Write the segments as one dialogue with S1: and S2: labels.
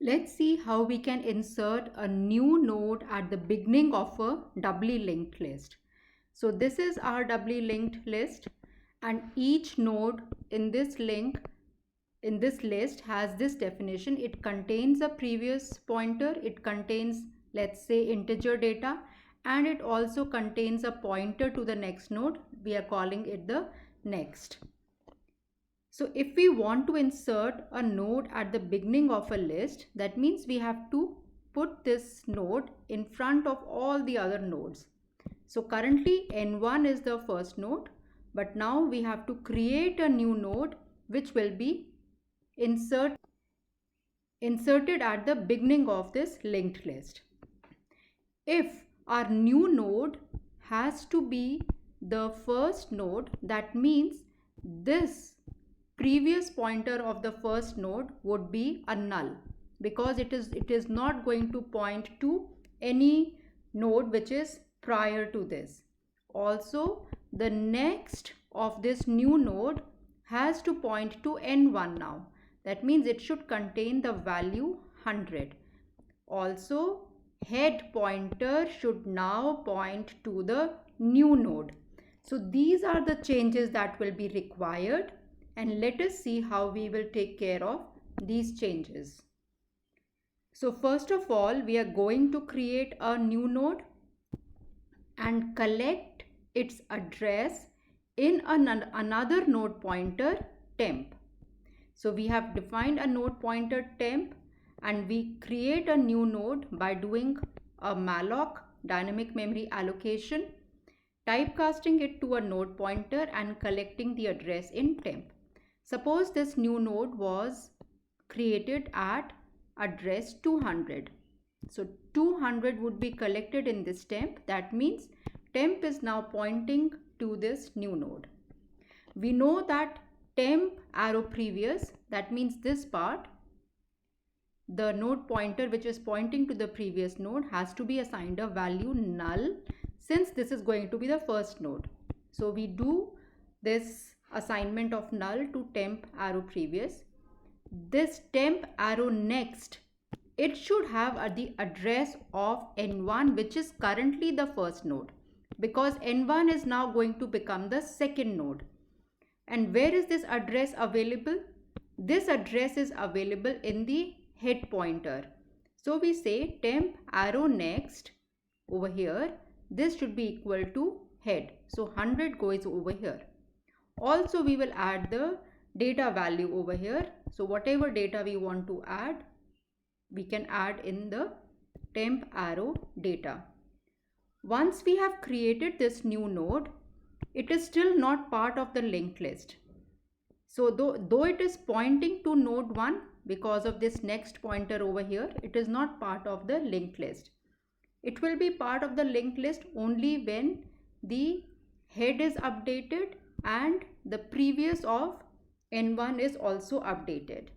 S1: Let's see how we can insert a new node at the beginning of a doubly linked list. So this is our doubly linked list, and each node in this list has this definition. It contains a previous pointer, it contains, let's say, integer data, and it also contains a pointer to the next node. We are calling it the next. So if we want to insert a node at the beginning of a list, that means we have to put this node in front of all the other nodes. So currently N1 is the first node, but now we have to create a new node which will be inserted at the beginning of this linked list. If our new node has to be the first node, that means this previous pointer of the first node would be a null, because it is not going to point to any node which is prior to this. Also, the next of this new node has to point to N1 now. That means it should contain the value 100. Also, head pointer should now point to the new node. So these are the changes that will be required, and let us see how we will take care of these changes. So first of all, we are going to create a new node and collect its address in another node pointer temp. So we have defined a node pointer temp, and we create a new node by doing a malloc, dynamic memory allocation, typecasting it to a node pointer and collecting the address in temp. Suppose this new node was created at address 200. So 200 would be collected in this temp. That means temp is now pointing to this new node. We know that temp arrow previous, that means this part, the node pointer which is pointing to the previous node has to be assigned a value null, since this is going to be the first node. So we do this assignment of null to temp arrow previous. This temp arrow next, it should have the address of N1, which is currently the first node, because N1 is now going to become the second node. And where is this address available? This address is available in the head pointer. So we say temp arrow next over here, this should be equal to head. So 100 goes over here. Also, we will add the data value over here. So whatever data we want to add, we can add in the temp arrow data. Once we have created this new node, it is still not part of the linked list. So though it is pointing to node 1, because of this next pointer over here, it is not part of the linked list. It will be part of the linked list only when the head is updated and the previous of N1 is also updated.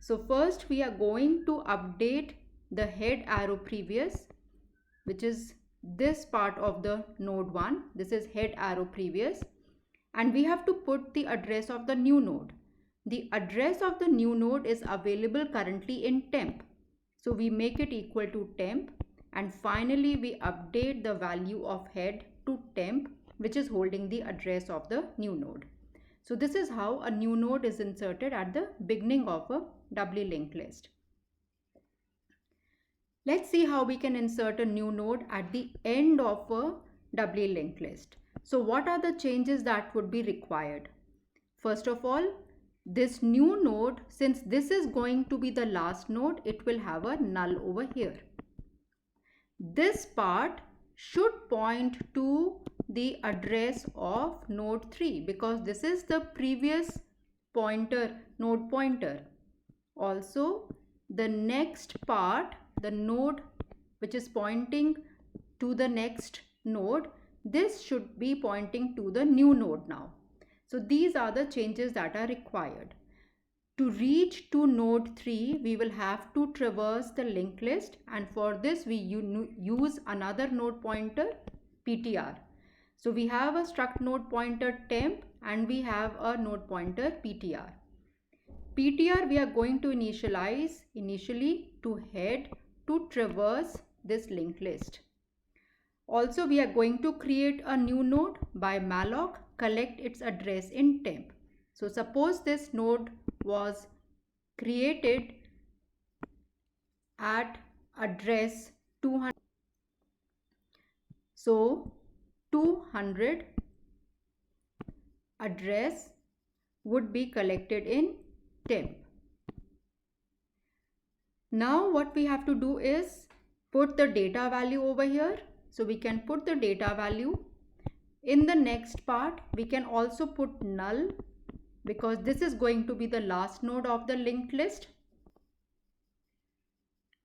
S1: So first we are going to update the head arrow previous, which is this part of the node 1. This is head arrow previous, and we have to put the address of the new node. The address of the new node is available currently in temp. So we make it equal to temp, and finally we update the value of head to temp, which is holding the address of the new node. So this is how a new node is inserted at the beginning of a doubly linked list. Let's see how we can insert a new node at the end of a doubly linked list. So what are the changes that would be required? First of all, this new node, since this is going to be the last node, it will have a null over here. This part should point to the address of node 3, because this is the previous pointer, node pointer. Also, the next part, the node which is pointing to the next node, this should be pointing to the new node now. So these are the changes that are required. To reach to node 3, we will have to traverse the linked list, and for this we use another node pointer, PTR. So we have a struct node pointer temp and we have a node pointer PTR. PTR we are going to initialize initially to head to traverse this linked list. Also, we are going to create a new node by malloc collect its address in temp. So suppose this node was created at address 200. So 200 address would be collected in temp. Now what we have to do is put the data value over here. So we can put the data value. In the next part, we can also put null because this is going to be the last node of the linked list.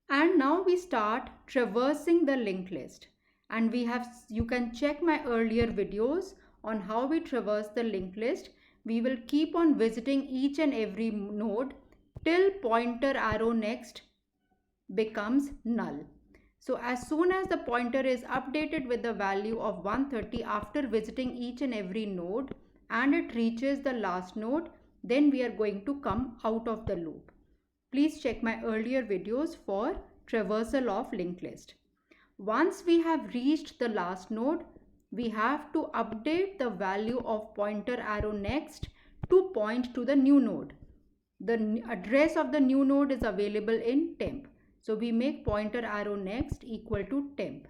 S1: And now we start traversing the linked list. And you can check my earlier videos on how we traverse the linked list. We will keep on visiting each and every node till pointer arrow next becomes null. So as soon as the pointer is updated with the value of 130 after visiting each and every node and it reaches the last node, then we are going to come out of the loop. Please check my earlier videos for traversal of linked list. Once we have reached the last node, we have to update the value of pointer arrow next to point to the new node. The address of the new node is available in temp. So we make pointer arrow next equal to temp.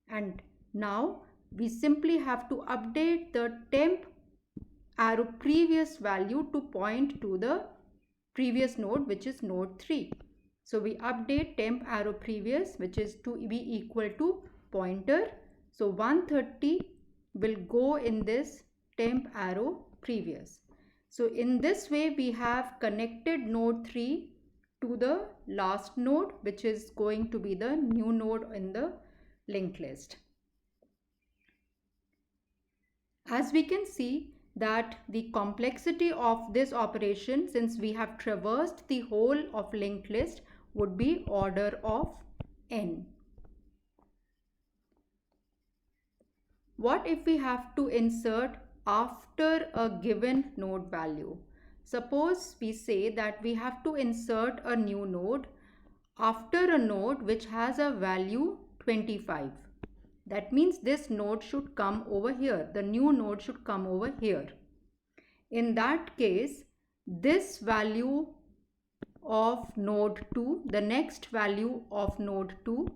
S1: And now we simply have to update the temp arrow previous value to point to the previous node, which is node 3. So we update temp arrow previous, which is to be equal to pointer. So 130 will go in this temp arrow previous. So in this way we have connected node 3 to the last node, which is going to be the new node in the linked list. As we can see that the complexity of this operation, since we have traversed the whole of linked list, would be order of n. What if we have to insert after a given node value? Suppose we say that we have to insert a new node after a node which has a value 25. That means this node should come over here. The new node should come over here. In that case, this value of node 2, the next value of node 2,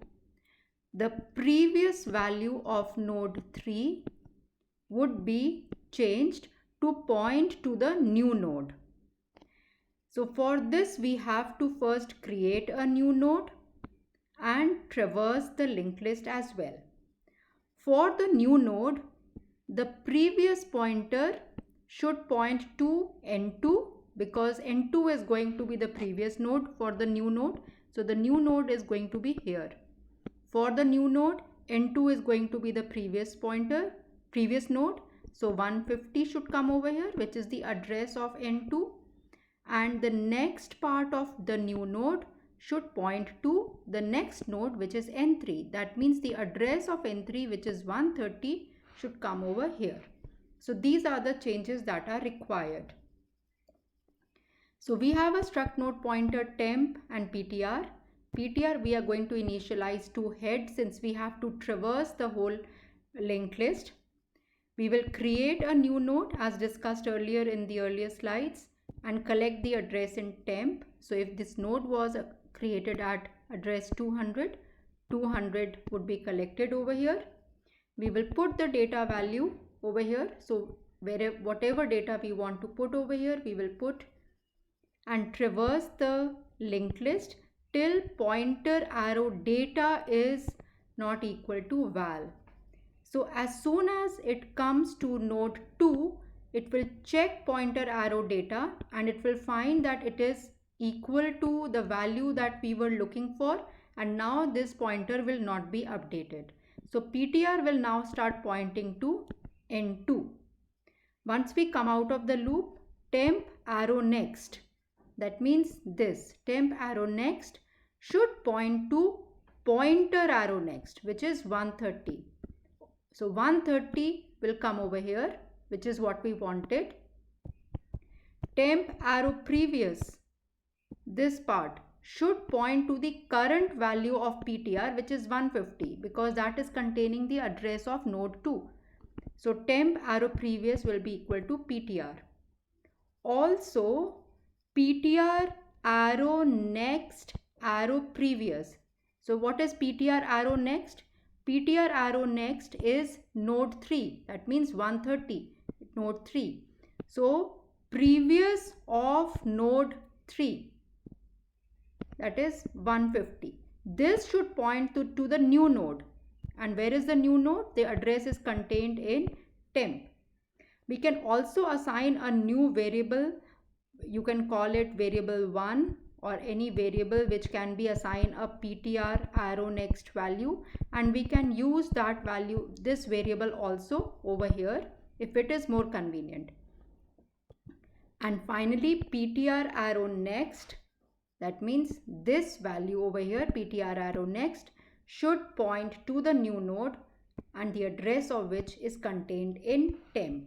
S1: the previous value of node 3 would be changed to point to the new node. So for this we have to first create a new node and traverse the linked list as well. For the new node, the previous pointer should point to N2 because N2 is going to be the previous node for the new node. So the new node is going to be here. For the new node, N2 is going to be the previous node. So 150 should come over here, which is the address of N2. And the next part of the new node should point to the next node, which is N3. That means the address of N3, which is 130, should come over here. So these are the changes that are required. So we have a struct node pointer temp and PTR. PTR we are going to initialize to head since we have to traverse the whole linked list. We will create a new node as discussed earlier in the earlier slides and collect the address in temp. So if this node was created at address 200, 200 would be collected over here. We will put the data value over here. So whatever data we want to put over here, we will put and traverse the linked list till pointer arrow data is not equal to val. So as soon as it comes to node 2, it will check pointer arrow data and it will find that it is equal to the value that we were looking for, and now this pointer will not be updated. So PTR will now start pointing to N2. Once we come out of the loop, temp arrow next, that means this temp arrow next should point to pointer arrow next, which is 130. So 130 will come over here, which is what we wanted. Temp arrow previous this part should point to the current value of PTR, which is 150, because that is containing the address of node 2. So temp arrow previous will be equal to PTR. Also, PTR arrow next arrow previous. So what is PTR arrow next? PTR arrow next is node 3. That means 130, node 3. So previous of node 3, that is 150. This should point to the new node. And where is the new node? The address is contained in temp. We can also assign a new variable. You can call it variable 1 or any variable which can be assigned a PTR arrow next value, and we can use that value, this variable also over here if it is more convenient. And finally, PTR arrow next, that means this value over here, PTR arrow next, should point to the new node and the address of which is contained in temp.